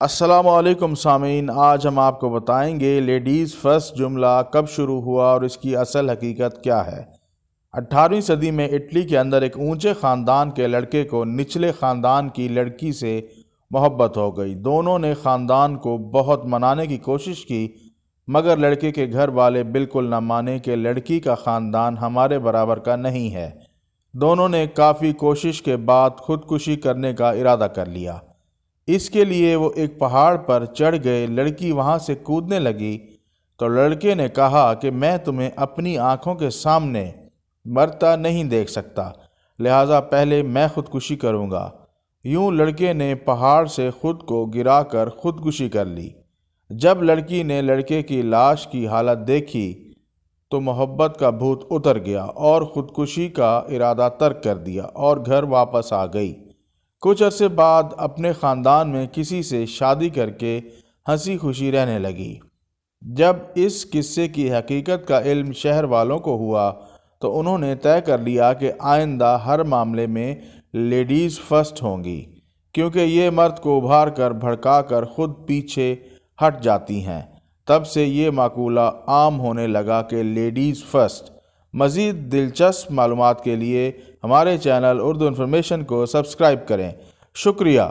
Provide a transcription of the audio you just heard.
السلام علیکم سامعین، آج ہم آپ کو بتائیں گے لیڈیز فرسٹ جملہ کب شروع ہوا اور اس کی اصل حقیقت کیا ہے۔ 18ویں صدی میں اٹلی کے اندر ایک اونچے خاندان کے لڑکے کو نچلے خاندان کی لڑکی سے محبت ہو گئی۔ دونوں نے خاندان کو بہت منانے کی کوشش کی، مگر لڑکے کے گھر والے بالکل نہ مانے کہ لڑکی کا خاندان ہمارے برابر کا نہیں ہے۔ دونوں نے کافی کوشش کے بعد خودکشی کرنے کا ارادہ کر لیا۔ اس کے لیے وہ ایک پہاڑ پر چڑھ گئے۔ لڑکی وہاں سے کودنے لگی تو لڑکے نے کہا کہ میں تمہیں اپنی آنکھوں کے سامنے مرتا نہیں دیکھ سکتا، لہٰذا پہلے میں خودکشی کروں گا۔ یوں لڑکے نے پہاڑ سے خود کو گرا کر خودکشی کر لی۔ جب لڑکی نے لڑکے کی لاش کی حالت دیکھی تو محبت کا بھوت اتر گیا اور خودکشی کا ارادہ ترک کر دیا اور گھر واپس آ گئی۔ کچھ عرصے بعد اپنے خاندان میں کسی سے شادی کر کے ہنسی خوشی رہنے لگی۔ جب اس قصے کی حقیقت کا علم شہر والوں کو ہوا تو انہوں نے طے کر لیا کہ آئندہ ہر معاملے میں لیڈیز فرسٹ ہوں گی، کیونکہ یہ مرد کو ابھار کر بھڑکا کر خود پیچھے ہٹ جاتی ہیں۔ تب سے یہ مقولہ عام ہونے لگا کہ لیڈیز فرسٹ۔ مزید دلچسپ معلومات کے لیے ہمارے چینل اردو انفارمیشن کو سبسکرائب کریں۔ شکریہ۔